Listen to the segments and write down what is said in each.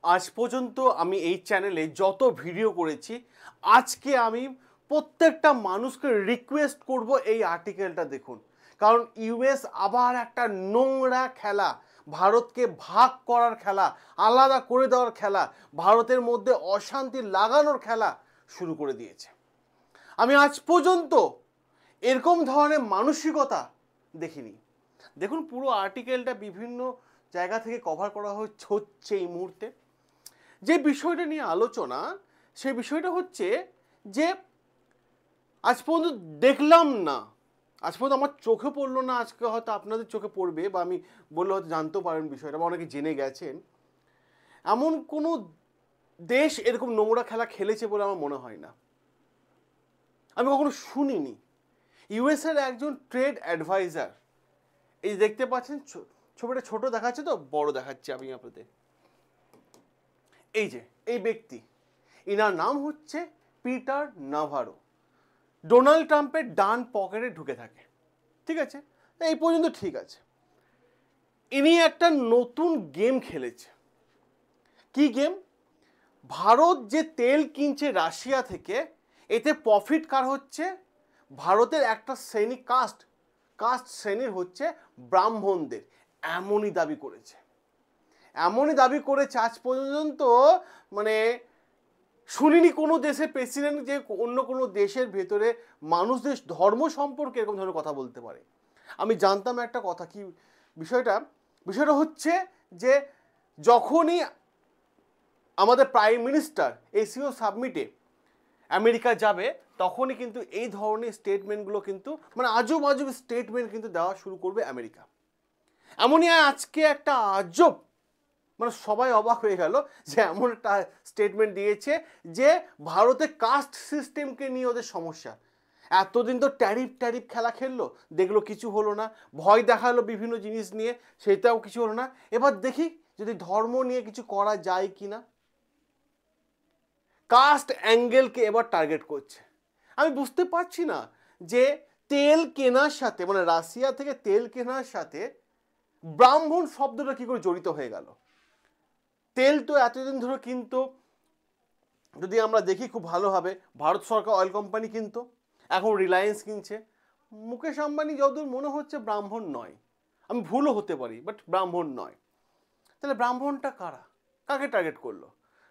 আজ পর্যন্ত আমি এই চ্যানেলে যত ভিডিও করেছি, আজকে আমি প্রত্যেকটা মানুষকে রিকোয়েস্ট করব এই আর্টিকেলটা দেখুন। কারণ ইউএস আবার একটা নোংরা খেলা, ভারতকে ভাগ করার খেলা, আলাদা করে দেওয়ার খেলা, ভারতের মধ্যে অশান্তি লাগানোর খেলা শুরু করে দিয়েছে। আমি আজ পর্যন্ত এরকম ধরনের মানসিকতা দেখিনি। দেখুন, পুরো আর্টিকেলটা বিভিন্ন জায়গা থেকে কভার করা হচ্ছে এই মুহূর্তে। যে বিষয়টা নিয়ে আলোচনা, সেই বিষয়টা হচ্ছে যে আজ পর্যন্ত দেখলাম না, আজ পর্যন্ত আমার চোখে পড়লো না, আজকে হয়তো আপনাদের চোখে পড়বে বা আমি বললে হয়তো জানতেও পারেন বিষয়টা বা অনেকে জেনে গেছেন, এমন কোনো দেশ এরকম নোংরা খেলা খেলেছে বলে আমার মনে হয় না। আমি কখনো শুনিনি। ইউএসের একজন ট্রেড অ্যাডভাইজার, এই দেখতে পাচ্ছেন ছবিটা ছোট দেখাচ্ছে তো, বড় দেখাচ্ছে আমি আপনাদের। এই যে এই ব্যক্তি, ইনার নাম হচ্ছে পিটার নাভারো। ডোনাল্ড ট্রাম্পের ডান পকেটে ঢুকে থাকে, ঠিক আছে, এই পর্যন্ত ঠিক আছে। ইনি একটা নতুন গেম খেলেছে। কি গেম? ভারত যে তেল কিনছে রাশিয়া থেকে, এতে প্রফিট কার হচ্ছে? ভারতের একটা শ্রেণী, কাস্ট শ্রেণীর হচ্ছে ব্রাহ্মণদের। এমনই দাবি করেছে আজ পর্যন্ত মানে শুনিনি কোনো দেশের প্রেসিডেন্ট যে অন্য কোনো দেশের ভেতরে মানুষদের ধর্ম সম্পর্কে এরকম ধরনের কথা বলতে পারে। আমি জানতাম একটা কথা, কি বিষয়টা হচ্ছে যে যখনই আমাদের প্রাইম মিনিস্টার এসিও সাবমিটে আমেরিকা যাবে, তখনই কিন্তু এই ধরনের স্টেটমেন্টগুলো কিন্তু মানে আজব আজব স্টেটমেন্ট কিন্তু দেওয়া শুরু করবে আমেরিকা। এমনই আজকে একটা আজব, মানে সবাই অবাক হয়ে গেল যে এমন একটা স্টেটমেন্ট দিয়েছে যে ভারতে কাস্ট সিস্টেমকে নিয়ে ওদের সমস্যা। এতদিন তো ট্যারিফ খেলা খেললো, দেখলো কিছু হলো না, ভয় দেখালো বিভিন্ন জিনিস নিয়ে, সেটাও কিছু হলো না। এবার দেখি যদি ধর্ম নিয়ে কিছু করা যায় কি না। কাস্ট অ্যাঙ্গেলকে এবার টার্গেট করছে। আমি বুঝতে পারছি না যে তেল কেনার সাথে, মানে রাশিয়া থেকে তেল কেনার সাথে ব্রাহ্মণ শব্দটা কি করে জড়িত হয়ে গেল। তেল তো এতদিন ধরে কিন্তু, যদি আমরা দেখি খুব ভালোভাবে, ভারত সরকার অয়েল কোম্পানি কিন্তু, এখন রিলায়েন্স কিনছে। মুকেশ আম্বানি যতদূর মনে হচ্ছে ব্রাহ্মণ নয়, আমি ভুলও হতে পারি, বাট ব্রাহ্মণ নয়। তাহলে ব্রাহ্মণটা কারা? কাকে টার্গেট করলো?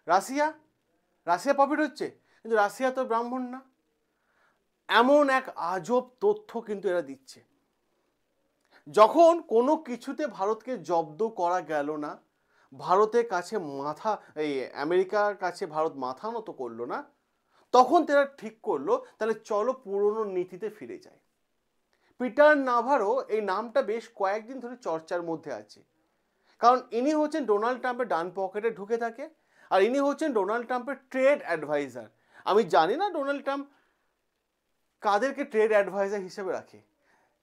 রাশিয়া প্রফিট হচ্ছে, কিন্তু রাশিয়া তো ব্রাহ্মণ না। এমন এক আজব তথ্য কিন্তু এরা দিচ্ছে। যখন কোনো কিছুতে ভারতকে জব্দ করা গেল না, ভারতের কাছে আমেরিকার কাছে ভারত মাথা নত করলো না, তখন তারা ঠিক করলো তাহলে চলো পুরনো নীতিতে ফিরে যায়। পিটার নাভারো এই নামটা বেশ কয়েকদিন ধরে চর্চার মধ্যে আছে, কারণ ইনি হচ্ছেন ডোনাল্ড ট্রাম্পের ডান পকেটে ঢুকে থাকে, আর ইনি হচ্ছেন ডোনাল্ড ট্রাম্পের ট্রেড অ্যাডভাইজার। আমি জানি না ডোনাল্ড ট্রাম্প কাদেরকে ট্রেড অ্যাডভাইজার হিসেবে রাখে।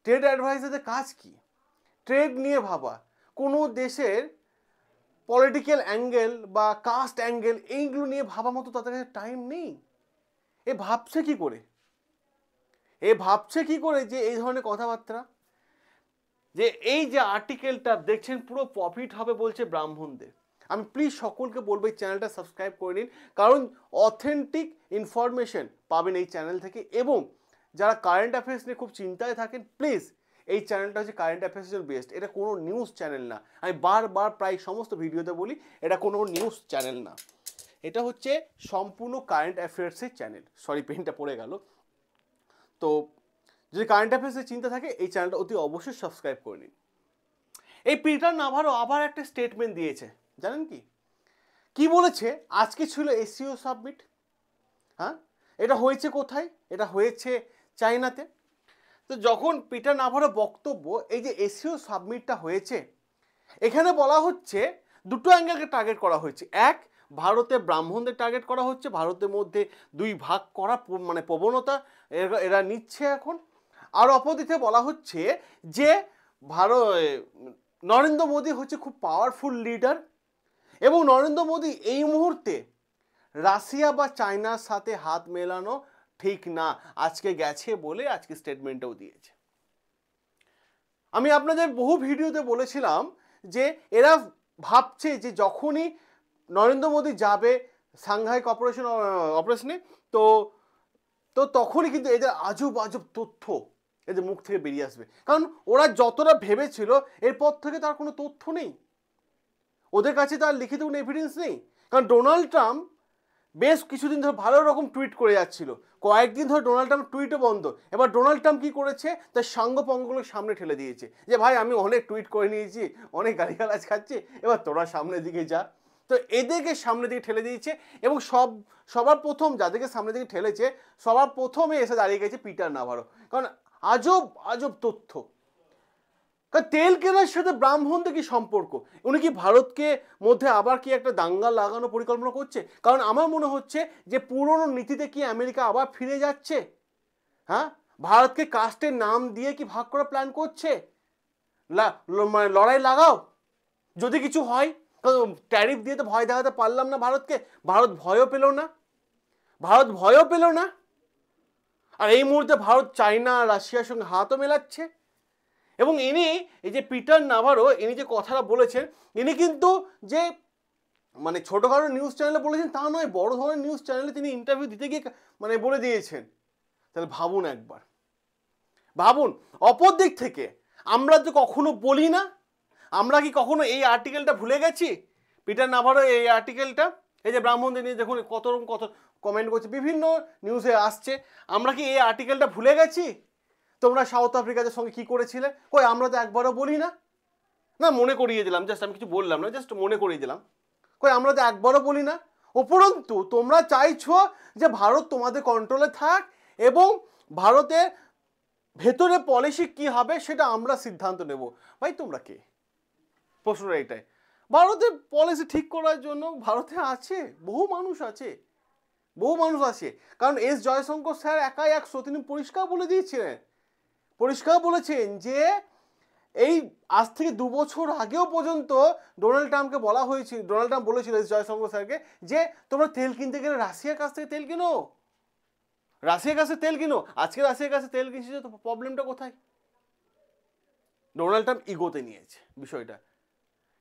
ট্রেড অ্যাডভাইজারদের কাজ কি? ট্রেড নিয়ে ভাবা, কোনো দেশের পলিটিক্যাল অ্যাঙ্গেল বা কাস্ট অ্যাঙ্গেল এইগুলো নিয়ে ভাবা মতো তাদের কাছে টাইম নেই। এ ভাবছে কি করে যে এই ধরনের কথাবার্তা, যে এই যে আর্টিকেলটা দেখছেন পুরো প্রফিট হবে বলছে ব্রাহ্মণদের। আমি প্লিজ সকলকে বলবো এই চ্যানেলটা সাবস্ক্রাইব করে নিন, কারণ অথেন্টিক ইনফরমেশন পাবেন এই চ্যানেল থেকে। এবং যারা কারেন্ট অ্যাফেয়ার্স নিয়ে খুব চিন্তায় থাকেন, প্লিজ এই চ্যানেলটা হচ্ছে কারেন্ট অ্যাফেয়ার্সের বেস্ট। এটা কোনো নিউজ চ্যানেল না, আমি বারবার প্রায় সমস্ত ভিডিওতে বলি, এটা কোনো নিউজ চ্যানেল না, এটা হচ্ছে সম্পূর্ণ কারেন্ট অ্যাফেয়ার্সের চ্যানেল। সরি, পেনটা পড়ে গেল। তো যদি কারেন্ট অ্যাফেয়ার্সের চিন্তা থাকে, এই চ্যানেলটা অতি অবশ্যই সাবস্ক্রাইব করে নিন। এই পিটার নাভারো আবার একটা স্টেটমেন্ট দিয়েছে, জানেন কি বলেছে? আজকে ছিল এসিও সাবমিট। হ্যাঁ, এটা হয়েছে কোথায়? এটা হয়েছে চায়নাতে। তো যখন পিটার নাভারো বক্তব্য, এই যে এসিও সাবমিটটা হয়েছে, এখানে বলা হচ্ছে দুটো অ্যাঙ্গেলকে টার্গেট করা হয়েছে। এক, ভারতে ব্রাহ্মণদের টার্গেট করা হচ্ছে, ভারতের মধ্যে দুই ভাগ করা মানে প্রবণতা এরা নিচ্ছে এখন। আর অপরদিকে বলা হচ্ছে যে নরেন্দ্র মোদী হচ্ছে খুব পাওয়ারফুল লিডার, এবং নরেন্দ্র মোদী এই মুহূর্তে রাশিয়া বা চায়নার সাথে হাত মেলানো ঠিক না, আজকে গেছে বলে আজকে স্টেটমেন্টটাও দিয়েছে। আমি আপনাদের বহু ভিডিওতে বলেছিলাম যে এরা ভাবছে যে যখনই নরেন্দ্র মোদী যাবে সাংহাই অপারেশনে, তো তো তখনই কিন্তু এদের আজব আজব তথ্য এদের মুখ থেকে বেরিয়ে আসবে, কারণ ওরা যতটা ভেবেছিল এরপর থেকে তার কোনো তথ্য নেই, ওদের কাছে তার লিখিত কোনো এভিডেন্স নেই। কারণ ডোনাল্ড ট্রাম্প বেশ কিছুদিন ধরে ভালো রকম টুইট করে যাচ্ছিল, কয়েকদিন ধরে ডোনাল্ড ট্রাম্প টুইটও বন্ধ। এবার ডোনাল্ড ট্রাম্প কি করেছে, তার সাঙ্গপঙ্গগুলো সামনে ঠেলে দিয়েছে যে ভাই আমি অনেক টুইট করে নিয়েছি, অনেক গালিগালাজ খাচ্ছি, এবার তোরা সামনের দিকে যা। তো এদেরকে সামনের দিকে ঠেলে দিয়েছে, এবং সবার প্রথম যাদেরকে সামনের দিকে ঠেলেছে সবার প্রথমে এসে দাঁড়িয়ে গেছে পিটার নাভারো। কারণ আজব আজব তথ্য, কারণ তেল কেনার সাথে ব্রাহ্মণদের কি সম্পর্ক, উনি কি ভারতকে মধ্যে আবার কি একটা দাঙ্গা লাগানোর পরিকল্পনা করছে? কারণ আমার মনে হচ্ছে যে পুরনো নীতিতে কি আমেরিকা আবার ফিরে যাচ্ছে। হ্যাঁ, ভারতকে কাস্টের নাম দিয়ে কি ভাগ করার প্ল্যান করছে? মানে লড়াই লাগাও, যদি কিছু হয়। ট্যারিফ দিয়ে তো ভয় দেখাতে পারলাম না ভারতকে, ভারত ভয়ও পেল না, আর এই মুহূর্তে ভারত চায়না রাশিয়ার সঙ্গে হাতও মেলাচ্ছে। এবং ইনি এই যে পিটার নাভারো, ইনি যে কথাটা বলেছেন, ইনি কিন্তু যে মানে ছোটখাটো নিউজ চ্যানেলে বলেছেন তা নয়, বড় ধরনের নিউজ চ্যানেলে তিনি ইন্টারভিউ দিতে গিয়ে মানে বলে দিয়েছেন। তাহলে ভাবুন একবার, ভাবুন। অপর দিক থেকে আমরা তো কখনো বলি না, আমরা কি কখনো এই আর্টিকেলটা ভুলে গেছি? পিটার নাভারো এই আর্টিকেলটা, এই যে ব্রাহ্মণদের নিয়ে দেখুন কত কমেন্ট করছে, বিভিন্ন নিউজে আসছে, আমরা কি এই আর্টিকেলটা ভুলে গেছি? তোমরা সাউথ আফ্রিকাদের সঙ্গে কি করেছিলে, কই আমরা তো একবারও বলি না। না, মনে করিয়ে দিলাম, জাস্ট আমি কিছু বললাম না, জাস্ট মনে করিয়ে দিলাম, কই আমরা তো একবারও বলি না। উপরন্তু তোমরা চাইছো যে ভারত তোমাদের কন্ট্রোলে থাক, এবং ভারতের ভেতরে পলিসি কি হবে সেটা আমরা সিদ্ধান্ত নেব। ভাই তোমরা কে? প্রশ্নটা এটাই। ভারতের পলিসি ঠিক করার জন্য ভারতে আছে বহু মানুষ আছে, কারণ এস জয়শঙ্কর স্যার একাই 100, তিনি পরিষ্কার বলেছেন যে এই আজ থেকে 2 বছর আগেও পর্যন্ত ডোনাল্ড ট্রাম্পকে বলা হয়েছিল, ডোনাল্ড ট্রাম্প বলেছিল এস জয়শঙ্কর স্যারকে যে তোমরা তেল কিনতে গেলে রাশিয়ার কাছ থেকে তেল কিনো, আজকে রাশিয়ার কাছে তেল কিনছে, তো প্রবলেমটা কোথায়? ডোনাল্ড ট্রাম্প ইগোতে নিয়েছে বিষয়টা,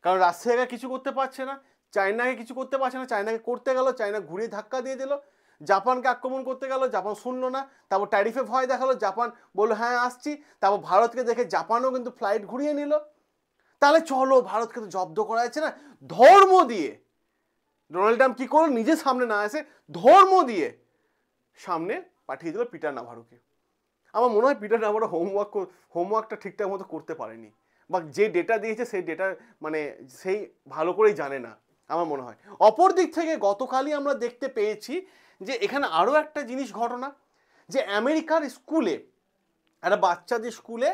কারণ রাশিয়াকে কিছু করতে পারছে না, চায়নাকে কিছু করতে পারছে না, চায়নাকে করতে গেল, চায়না ঘুরিয়ে ধাক্কা দিয়ে দিল, জাপানকে আক্রমণ করতে গেল, জাপান শুনলো না, তারপর ট্যারিফে ভয় দেখালো, জাপান বললো হ্যাঁ আসছি, তারপর ভারতকে দেখে জাপানও কিন্তু ফ্লাইট ঘুরিয়ে নিল। তাহলে চলো ভারতকে তো জব্দ করা যাচ্ছে না, ধর্ম দিয়ে ডোনাল্ড ট্রাম্প কি করলো, নিজে সামনে না এসে ধর্ম দিয়ে সামনে পাঠিয়ে দিল পিটার নাভারোকে। আমার মনে হয় পিটার নাভারো হোমওয়ার্কটা ঠিকঠাক মতো করতে পারেনি, বা যে ডেটা দিয়েছে সেই ডেটা মানে সেই ভালো করেই জানে না আমার মনে হয়। অপর দিক থেকে গতকালই আমরা দেখতে পেয়েছি যে এখানে আরও একটা জিনিস ঘটনা, যে আমেরিকার স্কুলে, একটা বাচ্চাদের স্কুলে,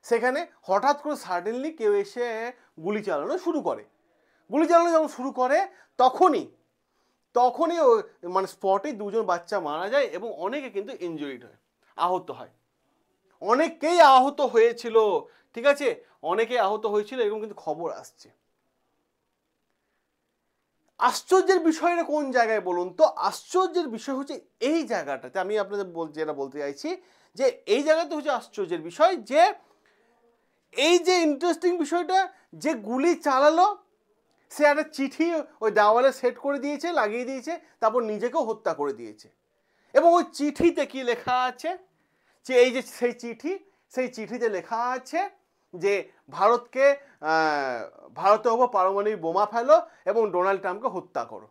সেখানে হঠাৎ করে সাডেনলি কেউ এসে গুলি চালানো যখন শুরু করে তখনই মানে স্পটে 2জন বাচ্চা মারা যায়, এবং অনেকে কিন্তু ইনজুরিড হয়, আহত হয়, অনেকেই আহত হয়েছিল, ঠিক আছে, অনেকেই আহত হয়েছিল, এরকম কিন্তু খবর আসছে। আশ্চর্যের বিষয়টা কোন জায়গায় বলুন তো? আশ্চর্যের বিষয় হচ্ছে এই জায়গাটাতে, আমি আপনাদের যেটা বলতে চাইছি, যে এই জায়গাতে হচ্ছে আশ্চর্যের বিষয়, যে এই যে ইন্টারেস্টিং বিষয়টা, যে গুলি চালালো সে একটা চিঠি ওই দেওয়ালে সেট করে দিয়েছে, লাগিয়ে দিয়েছে, তারপর নিজেকেও হত্যা করে দিয়েছে। এবং ওই চিঠিতে কি লেখা আছে, যে এই যে সেই চিঠিতে লেখা আছে যে ভারতের ওপর পারমাণবিক বোমা ফেলো এবং ডোনাল্ড ট্রাম্পকে হত্যা করো।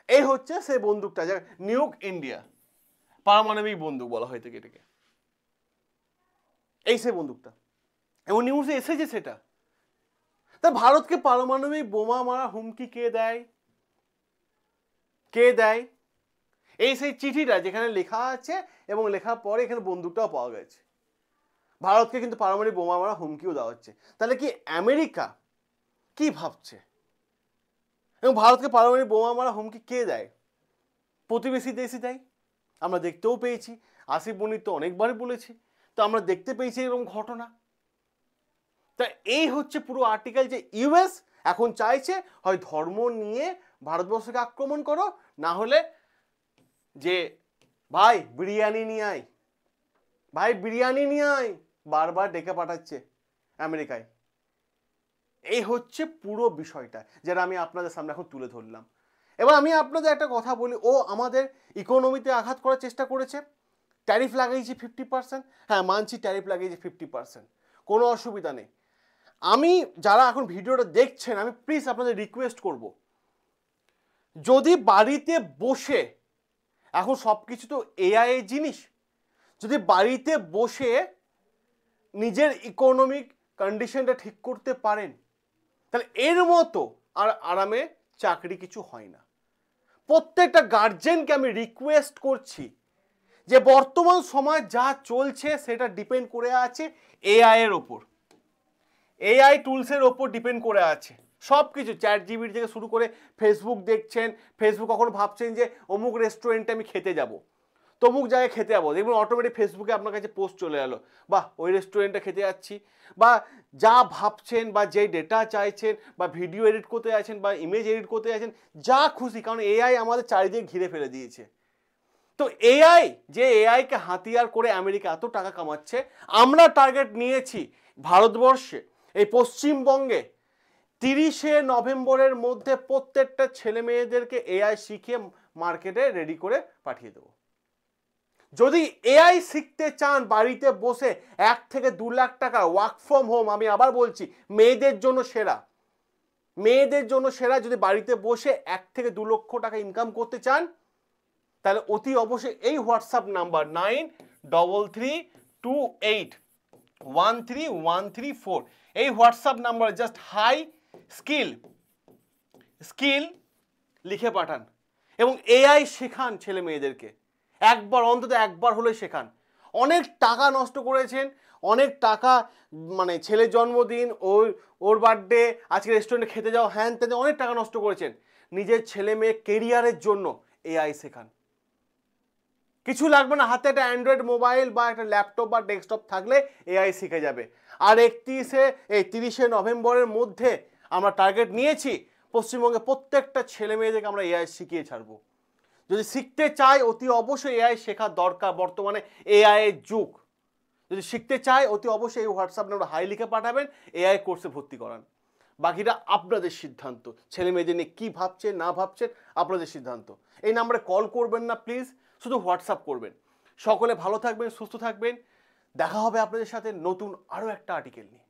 এই হচ্ছে সেই বন্দুকটা, যা নিউক ইন্ডিয়া, পারমাণবিক বন্দুক বলা হয় থেকে এটাকে, এই সেই বন্দুকটা, এবং নিউজে এসেছে সেটা। তা ভারতকে পারমাণবিক বোমা মারা হুমকি কে দেয়? এই সেই চিঠিটা যেখানে লেখা আছে, এবং লেখার পরে এখানে বন্দুকটাও পাওয়া গেছে। ভারতকে কিন্তু পারমাণবিক বোমা মারা হুমকিও দেওয়া হচ্ছে। তাহলে কি আমেরিকা কি ভাবছে? এবং ভারতকে পারমাণবিক বোমা মারা হুমকি কে দেয়? প্রতিবেশী দেশই দেয়, আমরা দেখতেও পেয়েছি, আসিফ মনির তো অনেকবারই বলেছি, তো আমরা দেখতে পেয়েছি এরকম ঘটনা। তা এই হচ্ছে পুরো আর্টিকেল, যে ইউএস এখন চাইছে হয় ধর্ম নিয়ে ভারতবর্ষকে আক্রমণ করো, না হলে যে ভাই বিরিয়ানি নিয়ে আয়, বারবার ডেকে পাঠাচ্ছে আমেরিকায়। এই হচ্ছে পুরো বিষয়টা, যেটা আমি আপনাদের সামনে এখন তুলে ধরলাম। এবার আমি আপনাদের একটা কথা বলি, ও আমাদের ইকোনমিতে আঘাত করার চেষ্টা করেছে, ট্যারিফ লাগাইছে 50%, হ্যাঁ মানছি ট্যারিফ লাগিয়েছে 50%, কোনো অসুবিধা নেই। আমি যারা এখন ভিডিওটা দেখছেন, আমি প্লিজ আপনাদের রিকোয়েস্ট করব, যদি বাড়িতে বসে, এখন সব কিছু তো এআই এর জিনিস, যদি বাড়িতে বসে নিজের ইকোনমিক কন্ডিশনটা ঠিক করতে পারেন, তাহলে এর মতো আর আরামে চাকরি কিছু হয় না। প্রত্যেকটা গার্জেনকে আমি রিকোয়েস্ট করছি যে বর্তমান সময় যা চলছে সেটা ডিপেন্ড করে আছে এআই এর ওপর, এআই টুলসের ওপর ডিপেন্ড করে আছে সব কিছু। চ্যাট জিপিটি থেকে শুরু করে ফেসবুক দেখছেন, ফেসবুক কখনো ভাবছেন যে অমুক রেস্টুরেন্টে আমি খেতে যাব, তমুক জায়গায় খেতে যাবো, দেখবেন অটোমেটিক ফেসবুকে আপনার কাছে পোস্ট চলে এলো, বাহ ওই রেস্টুরেন্টে খেতে যাচ্ছি। বা যা ভাবছেন বা যেই ডেটা চাইছেন বা ভিডিও এডিট করতে যাচ্ছেন বা ইমেজ এডিট করতে যাচ্ছেন, যা খুশি, কারণ এআই আমাদের চারিদিকে ঘিরে ফেলে দিয়েছে। তো এআই, যে এআইকে হাতিয়ার করে আমেরিকা এত টাকা কামাচ্ছে, আমরা টার্গেট নিয়েছি ভারতবর্ষে এই পশ্চিমবঙ্গে 30শে নভেম্বরের মধ্যে প্রত্যেকটা ছেলে মেয়েদেরকে এআই শিখিয়ে মার্কেটে রেডি করে পাঠিয়ে দেবো। যদি এআই শিখতে চান বাড়িতে বসে 1 থেকে 2 লাখ টাকা ওয়ার্ক ফ্রম হোম, আমি আবার বলছি মেয়েদের জন্য সেরা, মেয়েদের জন্য সেরা, যদি বাড়িতে বসে 1 থেকে 2 লক্ষ টাকা ইনকাম করতে চান, তাহলে অতি অবশ্যই এই হোয়াটসঅ্যাপ নাম্বার 9332813134 এই হোয়াটসঅ্যাপ নাম্বারে জাস্ট হাই স্কিল লিখে পাঠান এবং এআই শেখান ছেলে মেয়েদেরকে, একবার অন্তত একবার হলে শেখান। অনেক টাকা নষ্ট করেছেন, অনেক টাকা, মানে ছেলের জন্মদিন, ওর বার্থডে, আজকে রেস্টুরেন্টে খেতে যাও, হ্যান ত্যান, অনেক টাকা নষ্ট করেছেন। নিজের ছেলে মেয়ে কেরিয়ারের জন্য এআই শেখান। কিছু লাগবে না, হাতে একটা অ্যান্ড্রয়েড মোবাইল বা একটা ল্যাপটপ বা ডেস্কটপ থাকলে এআই শিখে যাবে। আর 30শে নভেম্বরের মধ্যে আমরা টার্গেট নিয়েছি পশ্চিমবঙ্গে প্রত্যেকটা ছেলে মেয়েদেরকে আমরা এআই শিখিয়ে ছাড়বো। যদি শিখতে চাই অতি অবশ্যই এআই শেখা দরকার, বর্তমানে এআই এর যুগ। যদি শিখতে চাই অতি অবশ্যই এই হোয়াটসঅ্যাপ নাম্বার হাই লিখে পাঠাবেন, এআই কোর্সে ভর্তি করান। বাকিটা আপনাদের সিদ্ধান্ত, ছেলে মেয়েদের নিয়ে কী ভাবছেন না ভাবছেন আপনাদের সিদ্ধান্ত। এই নাম্বারে কল করবেন না প্লিজ, শুধু হোয়াটসঅ্যাপ করবেন। সকলে ভালো থাকবেন, সুস্থ থাকবেন, দেখা হবে আপনাদের সাথে নতুন আরও একটা আর্টিকেল নিয়ে।